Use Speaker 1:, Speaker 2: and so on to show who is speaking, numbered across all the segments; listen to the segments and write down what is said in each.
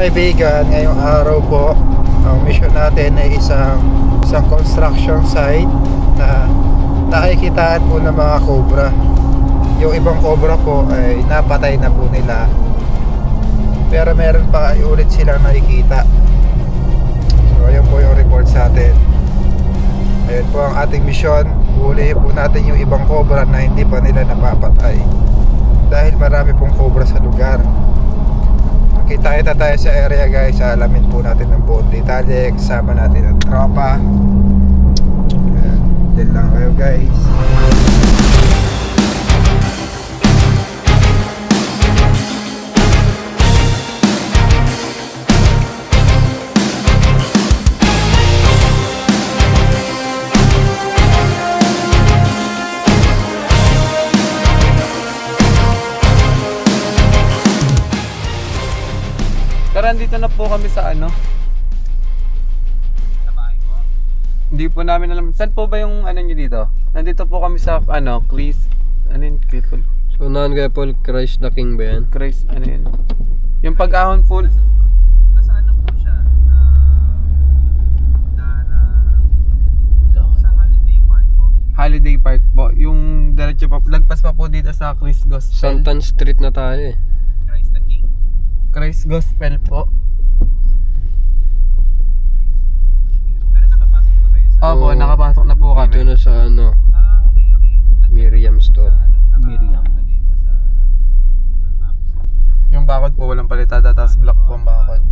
Speaker 1: kaibigan, ngayong araw po, ang mission natin ay isang construction site na nakikitaan po ng mga cobra. Yung ibang cobra po ay napatay na po nila, pero meron pa ulit silang nakikita. So ayun po yung report sa atin. Ayun po ang ating mission. Hulihin po natin yung ibang cobra na hindi pa nila napapatay, dahil marami pong cobra sa lugar. Kita tayo sa area guys, alamin po natin ng buong detalye, kasama natin ang tropa. Ayan, din lang kayo guys.
Speaker 2: Tara, andito na po kami sa ano? Sa bahay po? Hindi po namin alam. Saan po ba yung ano nyo dito? Nandito po kami sa ano, Chris. Ano yun?
Speaker 3: So, non-Gapol Christ the King ba yan?
Speaker 2: Chris, ano yun? Yung pag-ahon po.
Speaker 4: Nasa ano po siya? Sa Holiday Park po.
Speaker 2: Holiday Park po. Yung diretso pa. Lagpas pa po dito sa Chris Gospel.
Speaker 3: Santan Street na tayo eh.
Speaker 4: Christ the King.
Speaker 2: Chris Gospel po.
Speaker 4: Pero nakapasok na kayo sa...
Speaker 2: Opo,
Speaker 3: Oo.
Speaker 2: nakapasok na po
Speaker 3: Dito
Speaker 2: kami.
Speaker 3: na sa ano,
Speaker 4: Okay, okay.
Speaker 3: Miriam Store.
Speaker 4: Miriam. Nakalagay ba sa Google Maps?
Speaker 2: Yung bakod po walang palitada, tapos block po ang bakod.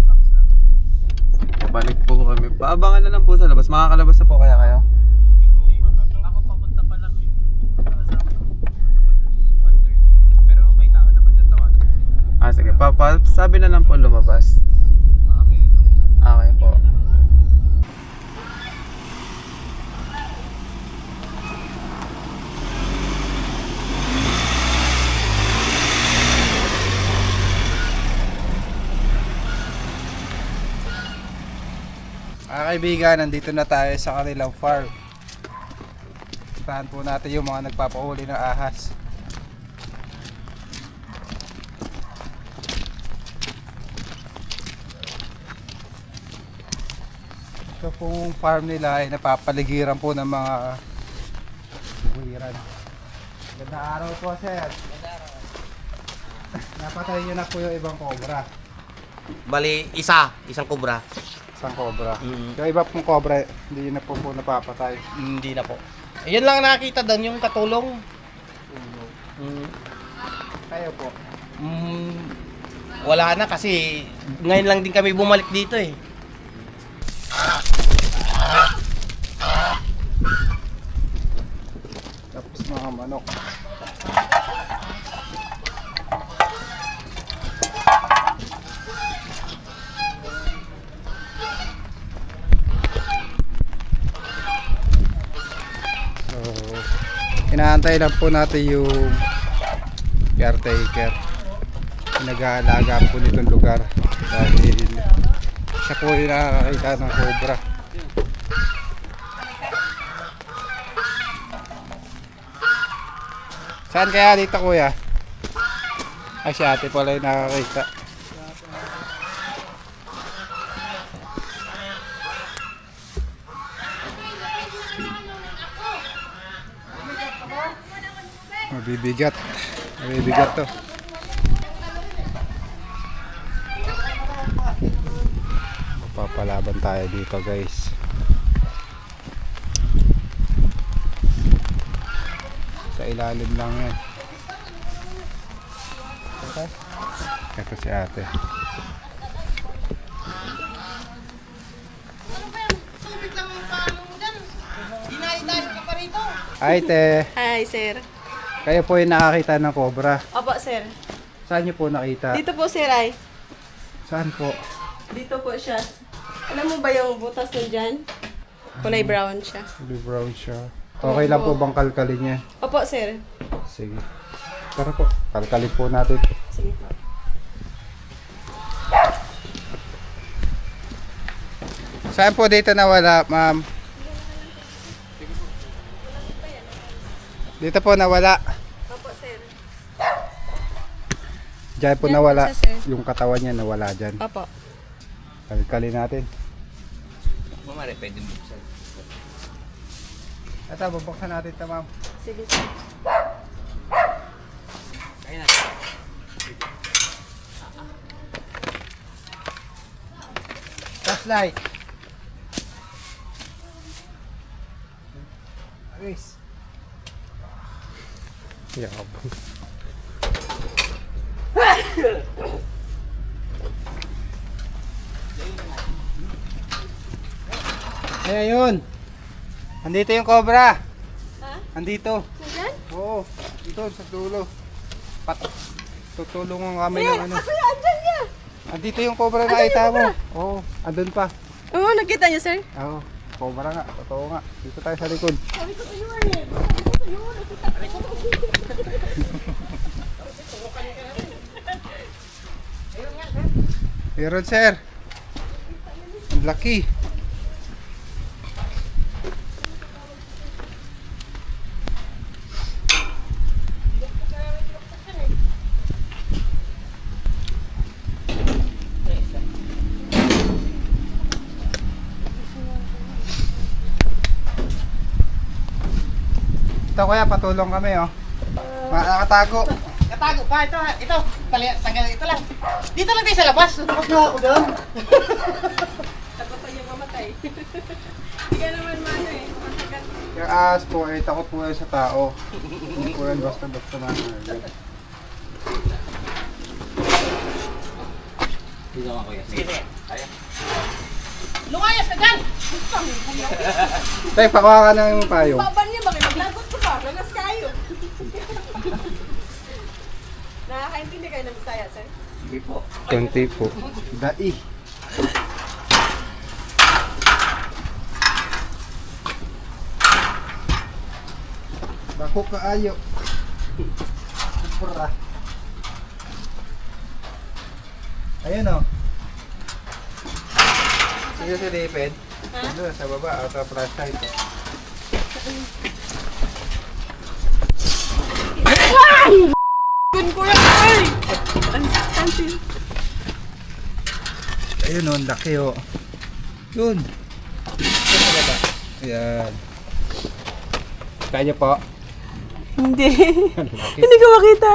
Speaker 2: Balik po kami. Paabangan na lang po sa labas. Makakalabas na po kaya kayo?
Speaker 4: Ako papunta pa lang eh. Kasama ko. 1:30. Pero may tao naman dyan, tawagan sila.
Speaker 2: Sige. Sabi na lang po lumabas.
Speaker 4: Okay.
Speaker 2: Okay po.
Speaker 1: Mga kaibigan, nandito na tayo sa kanilang farm. Puntahan po natin yung mga nagpapahuli ng ahas. Ito pong farm nila ay napapaligiran po ng mga buwiran. Gandang araw po sir. Napatay nyo na po yung ibang cobra.
Speaker 5: Bali, isang kubra.
Speaker 1: Isang cobra. Yung iba pong cobra, hindi na po napapatay.
Speaker 5: Hindi na po. Ayun lang nakita doon, yung katulong.
Speaker 1: Kayo po.
Speaker 5: Wala na kasi ngayon lang din kami bumalik dito eh.
Speaker 1: Tapos mga manok. So, inaantay lang po natin yung caretaker. Nag-aalaga po nitong lugar dahil siya po yung nakakakita ng cobra. Saan kaya dito kuya? Ay si ate pala yung nakakita. Mabibigat. Mabibigat to. Papalaban tayo dito guys. Sa ilalim lang yan. Okay. Ito si ate. Hi te.
Speaker 6: Hi, sir.
Speaker 1: Kayo po yung nakakita ng cobra.
Speaker 6: Opo, sir.
Speaker 1: Saan niyo po nakita?
Speaker 6: Dito po, sir, ay.
Speaker 1: Saan po?
Speaker 6: Dito po siya. Alam mo ba yung butas na dyan? Kulay brown siya.
Speaker 1: Blue brown siya. Okay lang po bang kalkalin niya?
Speaker 6: Opo, sir.
Speaker 1: Sige. Tara po. Kalkalin po natin.
Speaker 6: Sige po.
Speaker 1: Saan po dito nawala, ma'am? Dito po nawala.
Speaker 6: Opo, sir.
Speaker 1: Diyan po
Speaker 6: Diyan po
Speaker 1: nawala.
Speaker 6: siya, sir.
Speaker 1: Yung katawan niya nawala dyan.
Speaker 6: Opo.
Speaker 1: Kali natin.
Speaker 5: Mamari, pwede buksan.
Speaker 1: Ito, bubuksan natin ito, ma'am.
Speaker 6: Sige, sir.
Speaker 5: Kaya na.
Speaker 1: Flashlight. Aris. Yabang. Ayun. Andito yung cobra.
Speaker 6: Ha?
Speaker 1: Andito.
Speaker 6: Nandiyan?
Speaker 1: Oo. Dito sa dulo. Tutulungan kami
Speaker 6: Sir,
Speaker 1: ng ano.
Speaker 6: ako yan, andyan niya.
Speaker 1: Andito yung cobra na kita mo. Oo. Andun pa.
Speaker 6: Oo, nakita niyo, sir?
Speaker 1: Oo. Cobra nga. Totoo nga. Dito tayo sa likod.
Speaker 6: Sabi ko sa'yo eh. Sabi ko sa'yo, nakita ko.
Speaker 1: Meron, sir. Ang laki. Ito kuya, patulong kami oh. Nakatago.
Speaker 5: Katago pa, ito. Tanggal ito lang. Dito lang tayo sa labas. Tapos na ako doon.
Speaker 6: Takot pa yung mamatay. Hindi ka naman mano eh. Matagat.
Speaker 1: Yung ahas po ay takot po yan sa tao. Hindi po yan basta-basta na.
Speaker 5: Dito ako yan. Sige, sige. Lumayas ka dyan!
Speaker 1: Tay, pakuha ka na yung payong.
Speaker 6: Baban niya, bakit naglagot ko pa? Lagas kayo. Nakakaintindi kayo ng Bisaya, sir?
Speaker 5: Hindi po.
Speaker 1: Kunti po. Dai. Bako kaayo. Pura. Ayun o. Sige si David. Ano sa baba at flashlight.
Speaker 6: Kun ko yan, ay! Ang saktan.
Speaker 1: Ayun o, ang laki o. Yun. Sa baba. Ayan. Kaya po.
Speaker 6: Hindi. Hindi ko makita.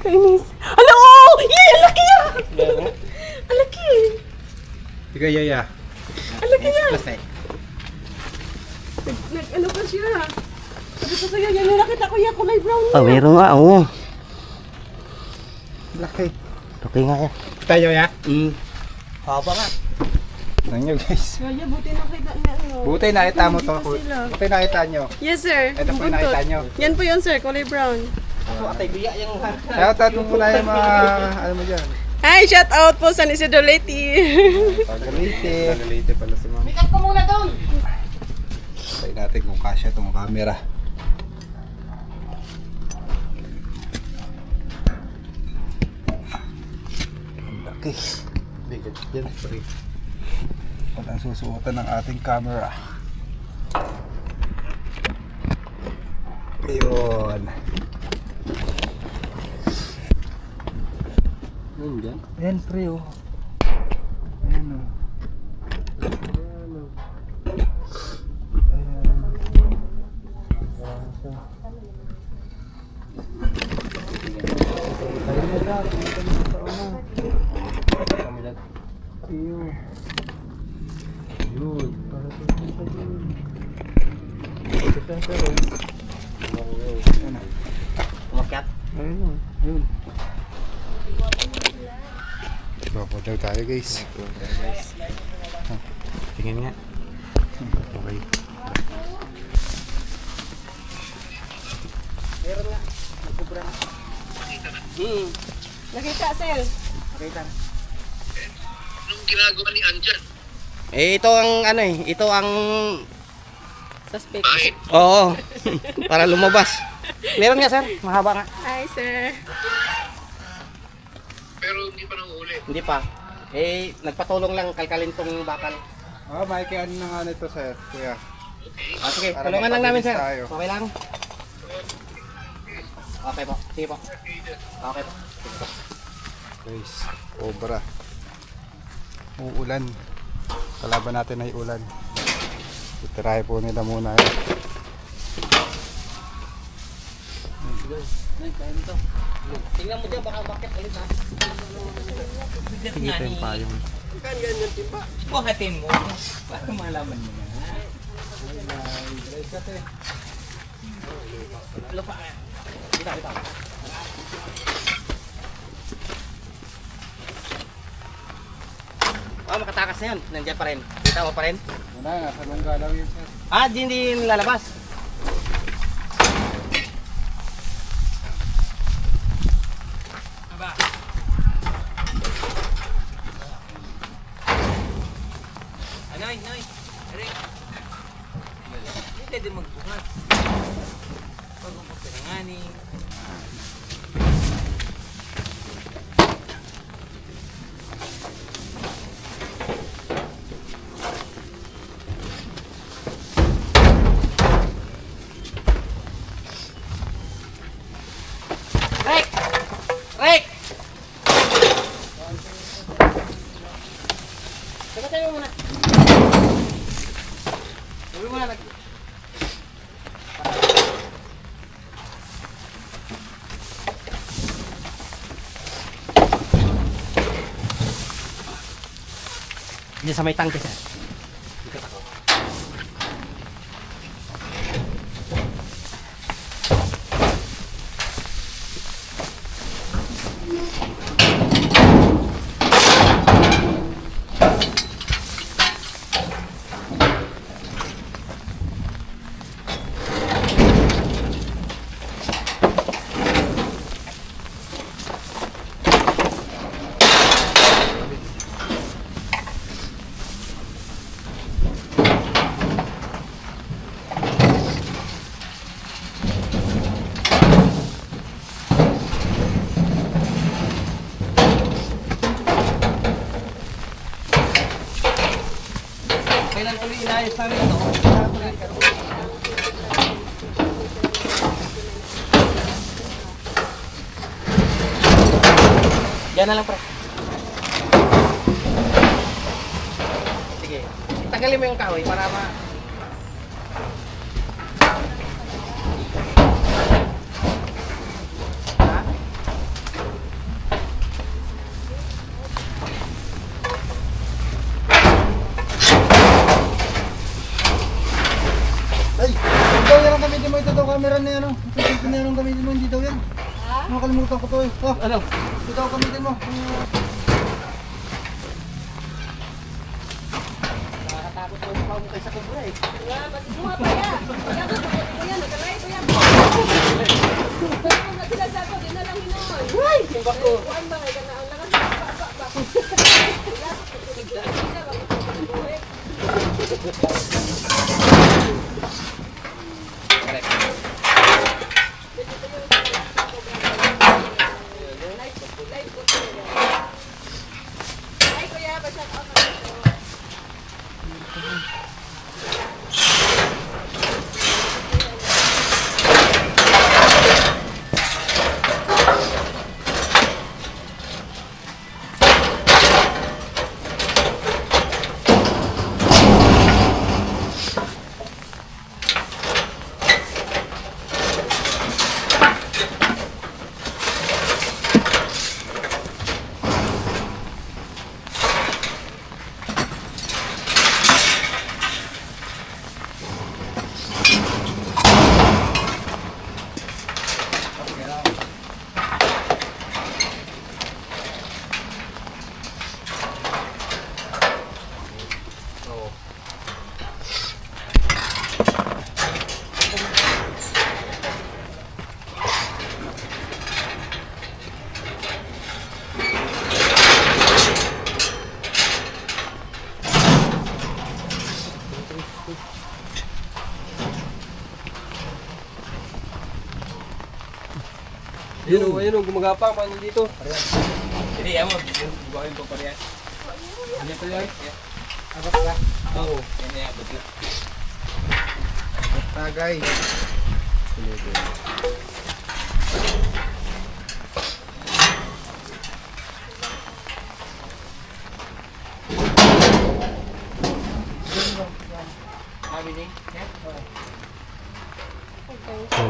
Speaker 6: Kainis. Ano? Oh! Yay! Ang laki yan! Ang laki!
Speaker 1: Ikaw, Yaya.
Speaker 6: Ang laki yan! Ano pa siya? Sabi ko sa'yo, yan yung nakita ko yan, kulay brown niya.
Speaker 5: meron nga, oo.
Speaker 1: Laki.
Speaker 5: Okay nga yan.
Speaker 1: Tayo, ya.
Speaker 5: Haba nga.
Speaker 1: Nanyo, guys.
Speaker 6: Kaya buti nakita niya. Ano.
Speaker 1: Buti nakita mo to.
Speaker 6: Dito sila.
Speaker 1: Buti nakita nyo.
Speaker 6: Yes, sir.
Speaker 1: Ito po yung
Speaker 6: Buntot.
Speaker 1: nakita nyo.
Speaker 6: Yan po yun, sir. Kulay brown.
Speaker 5: Ako atay biya yung...
Speaker 1: Kaya tatong muna yung mga, ano mo dyan.
Speaker 6: Hi! Shout out po sa Isidro Leyte.
Speaker 1: Tagalite.
Speaker 2: Nagalite pala si ma'am.
Speaker 5: Pick up ka muna doon!
Speaker 1: Tayo natin kung kasya itong camera. Ang laki.
Speaker 2: Bigat yan, pre.
Speaker 1: At ang susuotan ng ating camera. Ayun.
Speaker 2: Nandiyan.
Speaker 1: Ayan, pre, oh. Ayan, oh.
Speaker 5: Umakyat.
Speaker 1: Ayun. Bapo daw tayo, guys.
Speaker 2: Tingin nga. Okay.
Speaker 6: Nakita, sir.
Speaker 5: Ito ang ano ito ang...
Speaker 6: Suspect.
Speaker 5: Oo. Para lumabas. Meron nga sir, mahaba nga.
Speaker 6: Hi, sir.
Speaker 5: Hindi pa. Nagpatulong lang kalkalin tong bakal.
Speaker 1: Oh, may kaya ano nga nito, sir. Kuya.
Speaker 5: Sige,
Speaker 1: Para
Speaker 5: tulungan lang namin sir.
Speaker 1: mapabilis tayo.
Speaker 5: Okay lang. Okay po. Sige po. Okay po.
Speaker 1: Guys, cobra. uulan. Kalaban natin ay ulan. Itirahe po nila muna yun.
Speaker 5: Tingnan mo dyan, baka bakit ulit ha.
Speaker 1: Tingnan yung payong.
Speaker 5: Buhatin mo. Para malaman mo na. Lupa ka. Kita. Oh, makatakas na yun. Nandiyan pa rin. Kita mo pa rin.
Speaker 1: Wala, nasa lungga daw yun sir.
Speaker 5: Ah, hindi lalabas. Anoy, Eric. Hindi pwede magbuhat. Pag ang kapirangani. Rick! Sabatay mo muna. Sabi mo na. Diyan sa may tangke, sir. Ikot ako. Kailan tuloy inayos namin ito? Yan na lang, pre. Sige. Tanggalin mo yung kahoy para ma... Ha?
Speaker 1: Ay! Ikaw yan ang gamitin mo. Ito daw camera na yan. Ito na yan ang gamitin mo. Hindi daw yan. Nakalimutan ko to eh. Oh,
Speaker 5: Ano?
Speaker 1: ito daw gamitin mo.
Speaker 5: Nakakatakot mo mukha mo kayo sa kubra eh. Uy! Yung bako.
Speaker 3: Ayun o, gumagapang. Paano dito?
Speaker 5: Hindi, yan mo.
Speaker 4: Buhayin ko parehas.
Speaker 3: Ano pa yan?
Speaker 1: Abot ka.
Speaker 3: Oo.
Speaker 5: Yan na yan, butla.
Speaker 1: Tagay.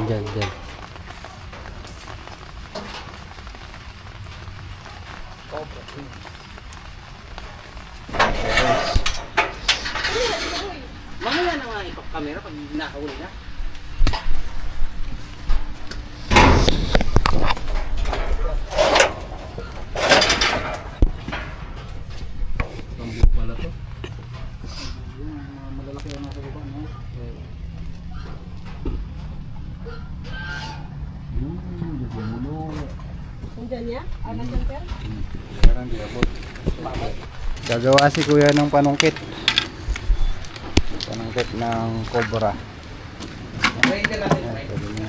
Speaker 3: Dyan.
Speaker 5: Mamaya na nga ipag-camera pag nakahuli na.
Speaker 6: Nandiyan niya? Ah, nandiyan, sir?
Speaker 1: Gagawa si kuya ng panungkit. Panungkit ng cobra. Ayan, pwede niya.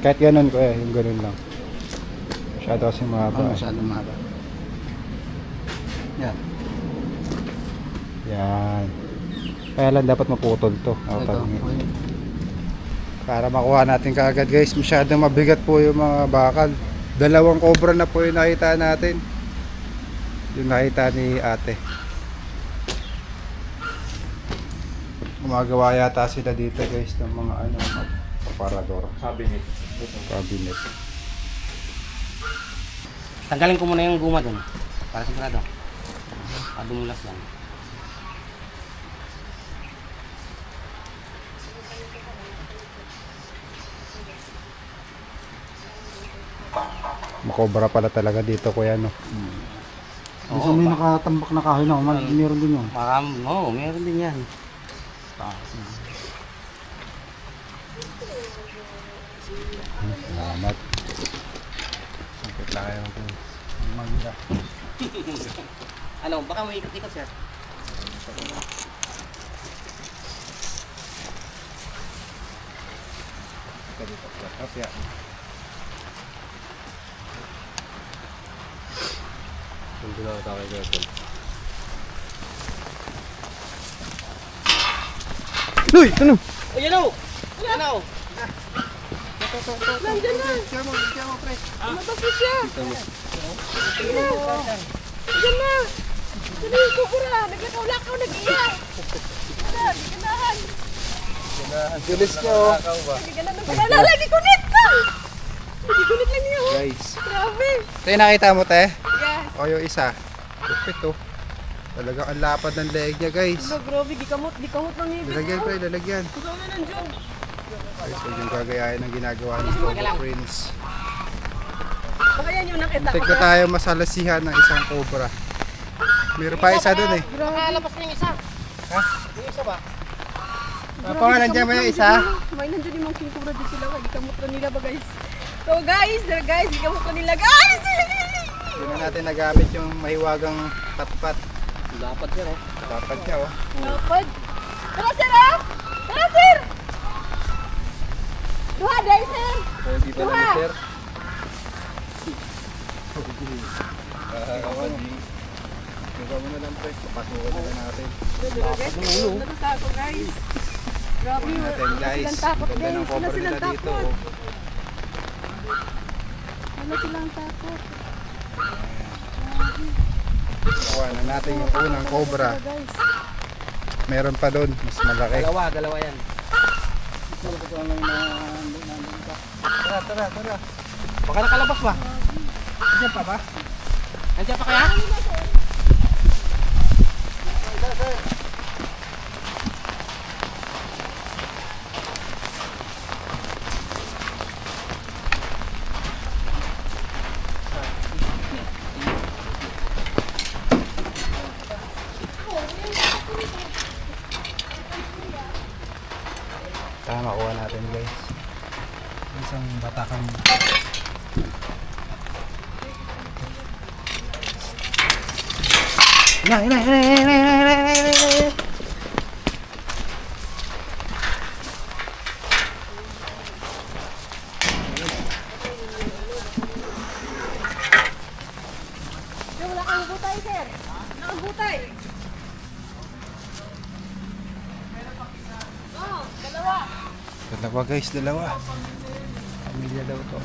Speaker 1: Kahit ganun kuya, yung ganun lang. Masyado kasi mahaba. Masyado mahaba. Yan. Yan. Kaya lang dapat maputol to. Para makuha natin kaagad guys. Masyadong mabigat po yung mga bakal. 2 cobra na po yung nakita natin. Yung nakita ni ate. Gumagawa yata sila dito guys ng mga aparador. Cabinet.
Speaker 5: Tanggalin ko muna yung guma dun. Para sigurado. Dumulas lang.
Speaker 1: Makobra pala talaga dito kuya no. Gusto mo yung nakatambak na kahoy na, meron din yun.
Speaker 5: Meron din yan.
Speaker 1: Salamat. Sakit lang kayo ko. Magira.
Speaker 5: Ano, baka may ikot-ikot, sir.
Speaker 1: Kapya.
Speaker 3: Hindi na kita kay Gordon.
Speaker 1: Luy! Ano?
Speaker 5: Ayan o! Ayan o!
Speaker 6: Nandiyan na! Lumabas na siya! Sige na! Nandiyan na! Sino yung kubura? Naglakaw-lakaw, nag-iyak! Wala, di ganahan!
Speaker 1: Bilis niya oh.
Speaker 6: Hindi ganahan ng panalala! Di kunit ka! Di kunit lang niya oh!
Speaker 1: Guys.
Speaker 6: Grabe!
Speaker 1: Ito yung nakita mo te?
Speaker 6: Yes!
Speaker 1: O yung isa. Lupit oh. Talagang ang lapad ng leeg niya guys.
Speaker 6: Ano, grabe, di kamot ng ngipin.
Speaker 1: Lalagyan pre, lalagyan.
Speaker 6: Ikaw na nandiyan.
Speaker 1: Guys, huwag yung gagayahin ng ginagawa ng Cobra Prince.
Speaker 6: Baka yan yung nakita ko.
Speaker 1: Tek ko tayo masalasihan ng isang cobra. Meron pa isa dun eh.
Speaker 5: Nakalabas na yung isa.
Speaker 1: Ha?
Speaker 5: Yung isa ba?
Speaker 1: Pa nga nandiyan ba yung isa?
Speaker 6: May nandiyan yung mga king cobra dito sila. Di kamot na nila ba guys? So guys, di kamot na nila guys!
Speaker 1: Hindi na natin nagamit yung mahiwagang patpat.
Speaker 5: Dapat sir eh.
Speaker 1: Dapat niya oh.
Speaker 6: Napad. Tara sir ah! Tara sir! Duha dahil sir!
Speaker 3: Dito
Speaker 6: Duha!
Speaker 3: na sir.
Speaker 1: Gawa mo na lang pre. Papasukan na natin.
Speaker 6: Natusa ako guys. Grabe,
Speaker 1: Natin
Speaker 6: wala
Speaker 1: guys.
Speaker 6: silang takot
Speaker 1: Ganda
Speaker 6: guys.
Speaker 1: ng
Speaker 6: Wala
Speaker 1: cobra nila
Speaker 6: silang
Speaker 1: dito
Speaker 6: takot.
Speaker 1: oh.
Speaker 6: Wala silang takot.
Speaker 1: Gawa na natin yung unang cobra.
Speaker 6: Guys.
Speaker 1: Meron pa doon. Mas malaki.
Speaker 5: Dalawa yan.
Speaker 1: Tara.
Speaker 5: Baka nakalabas ba?
Speaker 1: Diyan pa ba?
Speaker 5: Nandiyan pa kaya?
Speaker 1: Tama, makuha natin guys. Isang batakan. Ina.
Speaker 6: Wala kang butay sir. Wala kang butay. Oh, dalawa.
Speaker 1: Dalawa guys, dalawa. Pamilya daw to.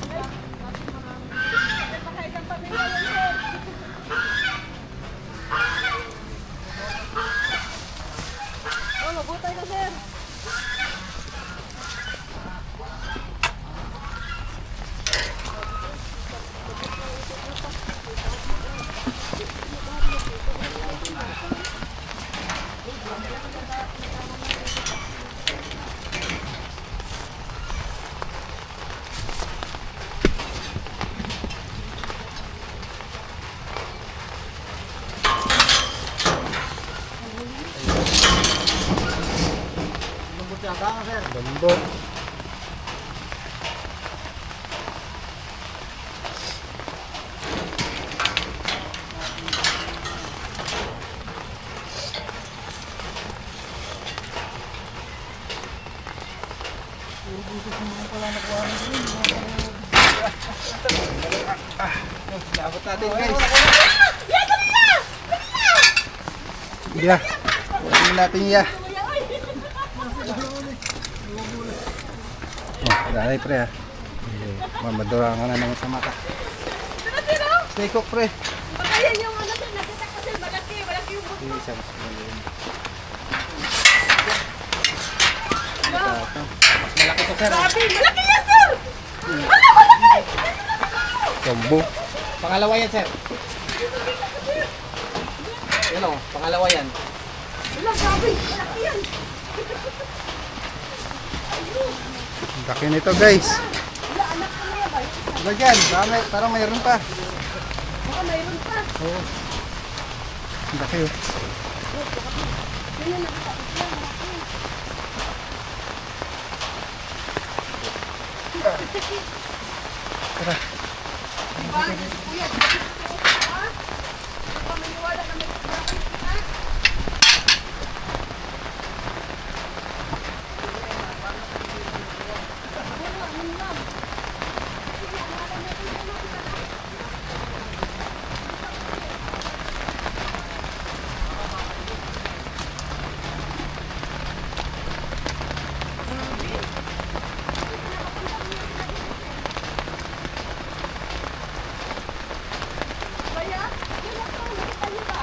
Speaker 1: Lambot. Dapat natin guys. Yeah. Ano natin ya? Oh, dahil pre ha. Mamadura ka na naman sa mata. Stay cook pre.
Speaker 6: Baka yan yung ano sir, nakita ko sir, malaki yung buto.
Speaker 1: Hindi siya mas maliit.
Speaker 5: Mas malaki to sir.
Speaker 6: Sabi, malaki yan sir!
Speaker 1: Sambo.
Speaker 5: Pangalawa yan sir. Yan o, pangalawa yan.
Speaker 6: Wala, sabi, malaki yan.
Speaker 1: Laki nito guys.
Speaker 6: Wala, anak ko na yan ba?
Speaker 1: Ano dyan? Parang mayroon pa.
Speaker 6: Baka mayroon pa.
Speaker 1: Oo. Laki oh.
Speaker 6: Yun yung nakita ko siya, malaki.
Speaker 1: Tara.
Speaker 6: Diba? Kuya, ha? Baka maniwala na may malaki, ha? Kaya, yun ang tawag, nakita niyo ba?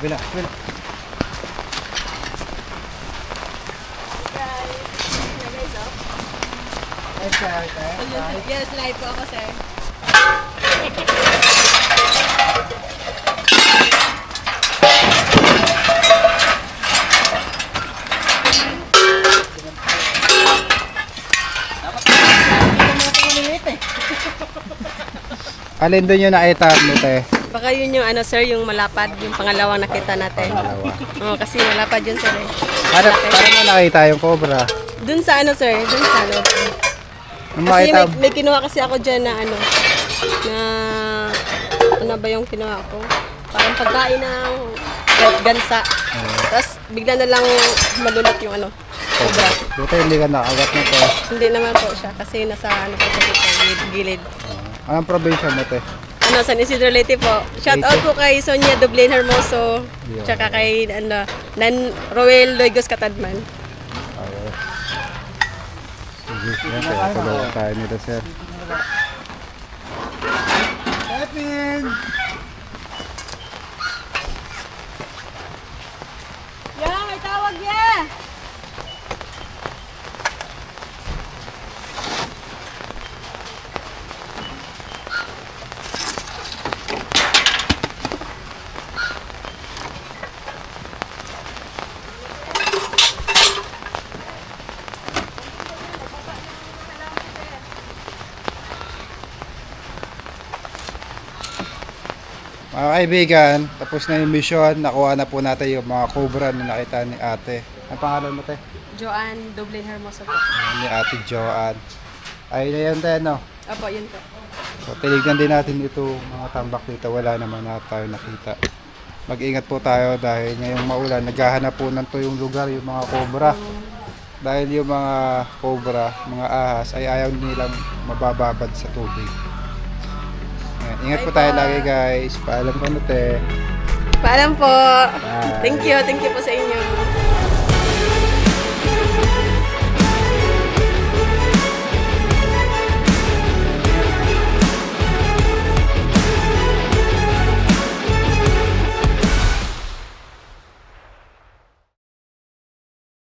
Speaker 1: Bila.
Speaker 6: Yes, live po ako, sir.
Speaker 1: Alin doon yung nakita mo te?
Speaker 6: Baka yun yung ano, sir, yung malapad, yung pangalawang nakita natin.
Speaker 1: Dalawa.
Speaker 6: Oo, kasi malapad yun, sir. Eh.
Speaker 1: Paano mo nakita yung cobra?
Speaker 6: Dun sa ano, sir, dun sa ano.
Speaker 1: Nung
Speaker 6: Kasi
Speaker 1: makita,
Speaker 6: may kinuha kasi ako dyan na ano, ano ba yung kinuha ko? Parang pagkain ng gansa. Tapos bigla na lang malunot yung ano, cobra.
Speaker 1: buti hindi ka nakagat nito.
Speaker 6: Hindi naman po siya kasi nasa ano po siya dito, gilid.
Speaker 1: Anong probinsya mo te?
Speaker 6: Ano, San Isidro Leyte po. Shout out po kay Sonia Dublin Hermoso.
Speaker 1: Yeah.
Speaker 6: Tsaka kay ano, Roel Loigos Katadman.
Speaker 1: Sige, yan te. Tulungan tayo nito sir. Kevin!
Speaker 6: Yeah, may tawag yeah!
Speaker 1: Mga kaibigan, tapos na yung mission. Nakuha na po natin yung mga cobra na nakita ni ate. Ang pangalan mo te?
Speaker 6: Joanne Dublin Hermoso po.
Speaker 1: Ni ate Joanne. Ayun na yan te, no?
Speaker 6: Opo, yun po.
Speaker 1: So, tinignan din natin ito mga tambak dito. Wala naman na tayo nakita. Mag-ingat po tayo dahil ngayong maulan, naghahanap po ng tuyong lugar yung mga cobra. Dahil yung mga cobra, mga ahas, ay ayaw nilang mabababad sa tubig. Ayan, ingat po tayo lagi guys. Paalam po na te.
Speaker 6: Paalam po.
Speaker 1: Bye.
Speaker 6: Thank you po sa inyo.